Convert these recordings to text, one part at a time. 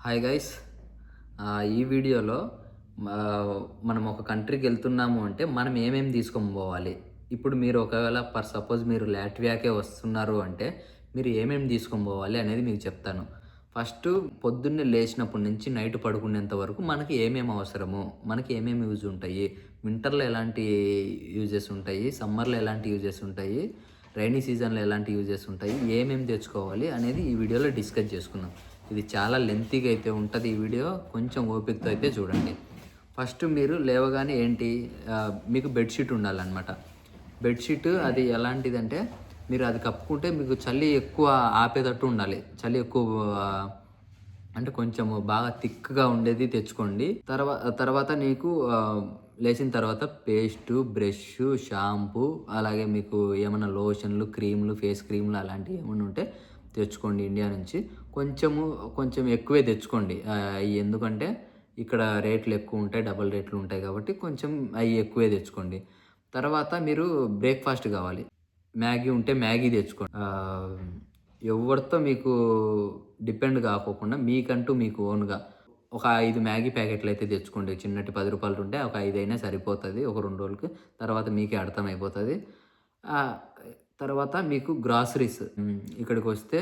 Hi guys. ఈ వీడియోలో మనం ఒక కంట్రీకి వెళ్తున్నాము అంటే మనం ఏమేమి తీసుకొని పోవాలి. ఇప్పుడు మీరు ఒకవేళ సపోజ్ మీరు లాట్వియాకే వస్తున్నారు అంటే మీరు ఏమేమి తీసుకొని పోవాలి అనేది మీకు చెప్తాను. ఫస్ట్ పొద్దున్నే లేచినప్పటి నుంచి నైట్ పడుకునేంత వరకు మనకి ఏమేమి అవసరము, మనకి ఏమేమి యూజ్ ఉంటాయి, వింటర్లో ఎలాంటి యూజెస్ ఉంటాయి, సమ్మర్లో ఎలాంటి యూజెస్ ఉంటాయి, రైనీ సీజన్లో ఎలాంటి యూజెస్ ఉంటాయి, ఏమేమి తెచ్చుకోవాలి అనేది ఈ వీడియోలో డిస్కస్ చేసుకుందాం. ఇది చాలా లెంతీగా అయితే ఉంటుంది ఈ వీడియో, కొంచెం ఓపికతో అయితే చూడండి. ఫస్ట్ మీరు లేవగానే మీకు బెడ్షీట్ ఉండాలన్నమాట. బెడ్షీట్ అది ఎలాంటిదంటే మీరు అది కప్పుకుంటే మీకు చలి ఎక్కువ ఆపేటట్టు ఉండాలి. చలి ఎక్కువ అంటే కొంచెం బాగా థిక్గా ఉండేది తెచ్చుకోండి. తర్వాత నీకు లేచిన తర్వాత పేస్టు, బ్రష్, షాంపూ, అలాగే మీకు ఏమైనా లోషన్లు, క్రీములు, ఫేస్ క్రీములు అలాంటివి ఏమైనా ఉంటే తెచ్చుకోండి ఇండియా నుంచి. కొంచెం ఎక్కువే తెచ్చుకోండి. ఎందుకంటే ఇక్కడ రేట్లు ఎక్కువ ఉంటాయి, డబల్ రేట్లు ఉంటాయి కాబట్టి కొంచెం అవి ఎక్కువే తెచ్చుకోండి. తర్వాత మీరు బ్రేక్ఫాస్ట్ కావాలి, మ్యాగీ ఉంటే మ్యాగీ తెచ్చుకోండి. ఎవరితో మీకు డిపెండ్ కాకోకుండా మీకంటూ మీకు ఓన్గా ఒక 5 మ్యాగీ ప్యాకెట్లు అయితే తెచ్చుకోండి. చిన్నటి 10 రూపాయలు ఉంటే ఒక 5 అయినా సరిపోతుంది ఒక 2 రోజులకి. తర్వాత మీకే అర్థమైపోతుంది. తర్వాత మీకు గ్రాసరీస్ ఇక్కడికి వస్తే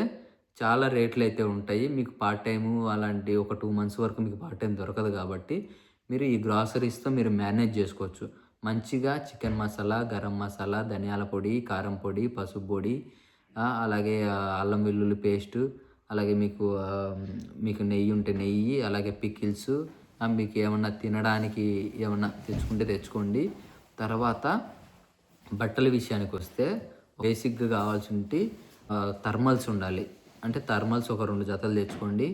చాలా రేట్లు అయితే ఉంటాయి. మీకు పార్ట్ టైము అలాంటి ఒక 2 మంత్స్ వరకు మీకు పార్ట్ టైం దొరకదు కాబట్టి మీరు ఈ గ్రాసరీస్తో మీరు మేనేజ్ చేసుకోవచ్చు. మంచిగా చికెన్ మసాలా, గరం మసాలా, ధనియాల పొడి, కారం పొడి, పసుపు పొడి, అలాగే అల్లం వెల్లుల్లి పేస్టు, అలాగే మీకు నెయ్యి ఉంటే నెయ్యి, అలాగే పికిల్స్, మీకు ఏమన్నా తినడానికి ఏమన్నా తెచ్చుకుంటే తెచ్చుకోండి. తర్వాత బట్టల విషయానికి వస్తే బేసిక్గా కావాల్సింటి థర్మల్స్ ఉండాలి. అంటే థర్మల్స్ ఒక 2 జతలు తెచ్చుకోండి.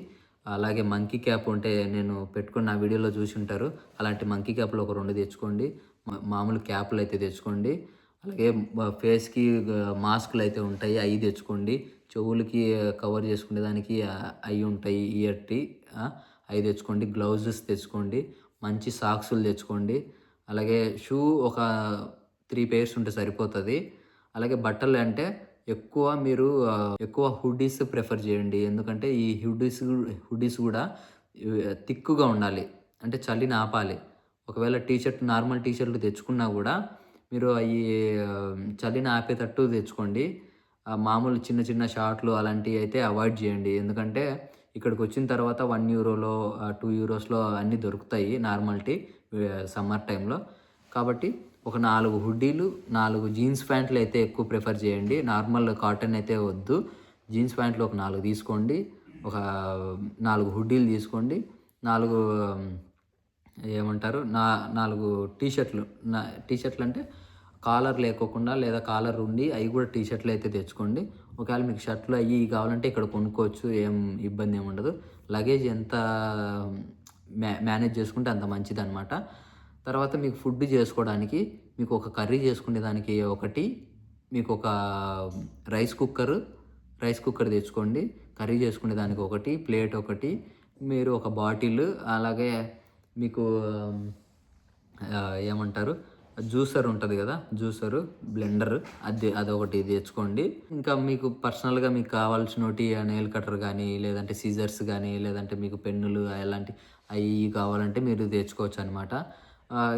అలాగే మంకీ క్యాప్ ఉంటే నేను పెట్టుకుని నా వీడియోలో చూసి ఉంటారు. అలాంటి మంకీ క్యాప్లు ఒక 2 తెచ్చుకోండి. మామూలు క్యాప్లు అయితే తెచ్చుకోండి. అలాగే ఫేస్కి మాస్కులు అయితే ఉంటాయి, అవి తెచ్చుకోండి. చెవులకి కవర్ చేసుకునే దానికి అవి ఉంటాయి, ఇయర్టీ, అవి తెచ్చుకోండి. గ్లౌజెస్ తెచ్చుకోండి. మంచి సాక్సులు తెచ్చుకోండి. అలాగే షూ ఒక 3 పేర్స్ ఉంటే సరిపోతుంది. అలాగే బట్టలు అంటే మీరు ఎక్కువ హుడీస్ ప్రిఫర్ చేయండి. ఎందుకంటే ఈ హుడీస్ కూడా థిక్గా ఉండాలి, అంటే చలిని ఆపాలి. ఒకవేళ నార్మల్ టీషర్ట్లు తెచ్చుకున్నా కూడా మీరు అవి చలిని ఆపేటట్టు తెచ్చుకోండి. మామూలు చిన్న చిన్న షార్ట్లు అలాంటివి అయితే అవాయిడ్ చేయండి. ఎందుకంటే ఇక్కడికి వచ్చిన తర్వాత €1, €2లో అన్నీ దొరుకుతాయి నార్మల్ సమ్మర్ టైంలో. కాబట్టి ఒక 4 హుడ్డీలు, 4 జీన్స్ ప్యాంట్లు అయితే ఎక్కువ ప్రిఫర్ చేయండి. నార్మల్ కాటన్ అయితే వద్దు. జీన్స్ ప్యాంట్లు ఒక 4 తీసుకోండి. ఒక 4 హుడ్డీలు తీసుకోండి. 4 ఏమంటారు 4 టీషర్ట్లు. టీషర్ట్లు అంటే కాలర్ లేకోకుండా లేదా కాలర్ ఉండి అవి కూడా టీషర్ట్లు అయితే తెచ్చుకోండి. ఒకవేళ మీకు షర్ట్లు అవి కావాలంటే ఇక్కడ కొనుక్కోవచ్చు, ఏం ఇబ్బంది ఏమి ఉండదు. లగేజ్ ఎంత మేనేజ్ చేసుకుంటే అంత మంచిదన్నమాట. తర్వాత మీకు ఫుడ్ చేసుకోవడానికి మీకు ఒక కర్రీ చేసుకునే దానికి ఒకటి, మీకు ఒక రైస్ కుక్కర్ తెచ్చుకోండి. కర్రీ చేసుకునే దానికి ఒకటి, ప్లేట్ ఒకటి, మీరు ఒక బాటిల్, అలాగే మీకు ఏమంటారు జ్యూసర్ ఉంటుంది కదా, బ్లెండర్, అదొకటి తెచ్చుకోండి. ఇంకా మీకు పర్సనల్గా మీకు కావాల్సినవి నెయిల్ కటర్ కానీ, లేదంటే సీజర్స్ కానీ, లేదంటే మీకు పెన్నులు అలాంటి అవి కావాలంటే మీరు తెచ్చుకోవచ్చు అనమాట.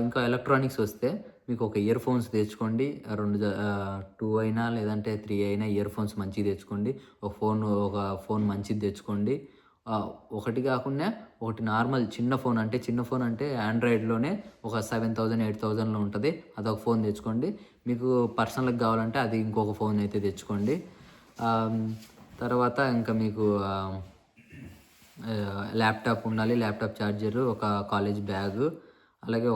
ఇంకా ఎలక్ట్రానిక్స్ వస్తే మీకు ఒక ఇయర్ ఫోన్స్ తెచ్చుకోండి. 2 అయినా లేదంటే 3 అయినా ఇయర్ ఫోన్స్ మంచిది తెచ్చుకోండి. ఒక ఫోన్ మంచిది తెచ్చుకోండి. ఒకటి కాకుండా ఒకటి నార్మల్ చిన్న ఫోన్ అంటే ఆండ్రాయిడ్లోనే ఒక 7,000 8,000లో ఉంటుంది. అదొక ఫోన్ తెచ్చుకోండి. మీకు పర్సనల్గా కావాలంటే అది ఇంకొక ఫోన్ అయితే తెచ్చుకోండి. తర్వాత ఇంకా మీకు ల్యాప్టాప్ ఉండాలి, ల్యాప్టాప్ ఛార్జరు, ఒక కాలేజ్ బ్యాగు, అలాగే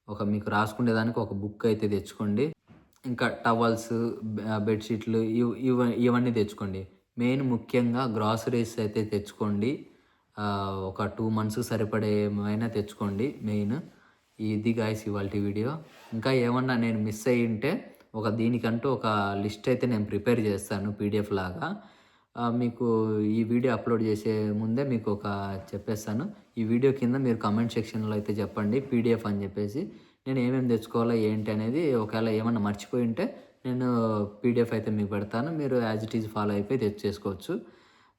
ఒక మీకు రాసుకునేదానికి ఒక బుక్ అయితే తెచ్చుకోండి. ఇంకా టవల్స్, బెడ్షీట్లు ఇవన్నీ తెచ్చుకోండి. ముఖ్యంగా గ్రాసరీస్ అయితే తెచ్చుకోండి. ఒక 2 మంత్స్ సరిపడేమైనా తెచ్చుకోండి. ఇది గాయ్స్ ఇవాల్టి వీడియో. ఇంకా ఏమన్నా నేను మిస్ అయ్యి ఉంటే దీనికంటూ ఒక లిస్ట్ అయితే నేను ప్రిపేర్ చేస్తాను పీడిఎఫ్ లాగా. మీకు ఈ వీడియో అప్లోడ్ చేసే ముందే మీకు చెప్పేస్తాను. ఈ వీడియో కింద మీరు కామెంట్ సెక్షన్లో అయితే చెప్పండి పీడిఎఫ్ అని చెప్పేసి. నేను ఏమేమి తెచ్చుకోవాలో ఏంటి అనేది ఒకవేళ ఏమన్నా మర్చిపోయి ఉంటే నేను పీడిఎఫ్ అయితే మీకు పెడతాను. మీరు యాజ్ ఇట్ ఈజ్ ఫాలో అయిపోయి తెచ్చేసుకోవచ్చు.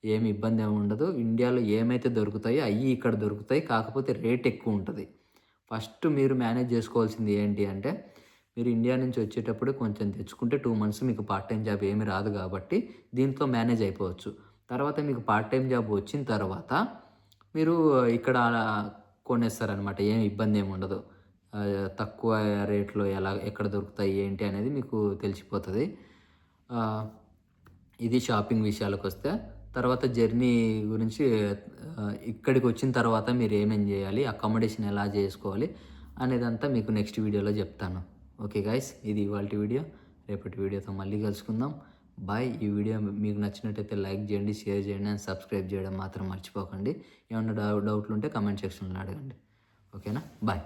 ఏమి ఇబ్బంది ఏమి ఉండదు. ఇండియాలో ఏమైతే దొరుకుతాయో అయ్యి ఇక్కడ దొరుకుతాయి. కాకపోతే రేట్ ఎక్కువ ఉంటది. ఫస్ట్ మీరు మేనేజ్ చేసుకోవాల్సింది ఏంటి అంటే, మీరు ఇండియా నుంచి వచ్చేటప్పుడు కొంచెం తెచ్చుకుంటే 2 మంత్స్ మీకు పార్ట్ టైమ్ జాబ్ ఏమి రాదు కాబట్టి దీంతో మేనేజ్ అయిపోవచ్చు. తర్వాత మీకు పార్ట్ టైమ్ జాబ్ వచ్చిన తర్వాత మీరు ఇక్కడ కొనేస్తారనమాట. ఏమి ఇబ్బంది ఏమి ఉండదు. తక్కువ రేట్‌లో ఎక్కడ దొరుకుతాయి ఏంటి అనేది మీకు తెలిసిపోతది. ఆహ్, ఇది షాపింగ్ విషయాలకొస్తే. తర్వాత జర్నీ గురించి ఇక్కడికొచ్చిన తర్వాత మీరు ఏమేం జేయాలి, అకామిడేషన్ ఎలా జేసుకోవాలి అనేదంతా మీకు నెక్స్ట్ వీడియోలో జెప్తాను. ఓకే గైస్, ఇది ఇవాల్టి వీడియో. రేపటి వీడియోతో మళ్ళీ కలుసుకుందాం. బాయ్. ఈ వీడియో మీకు నచ్చినట్టయితే లైక్ జేయండి, షేర్ జేయండి అండ్ సబ్స్క్రైబ్ జేయడం మాత్రం మర్చిపోకండి. ఏమన్నా డౌట్లుంటే కామెంట్ సెక్షన్‌లో అడగండి. ఓకేనా? బాయ్.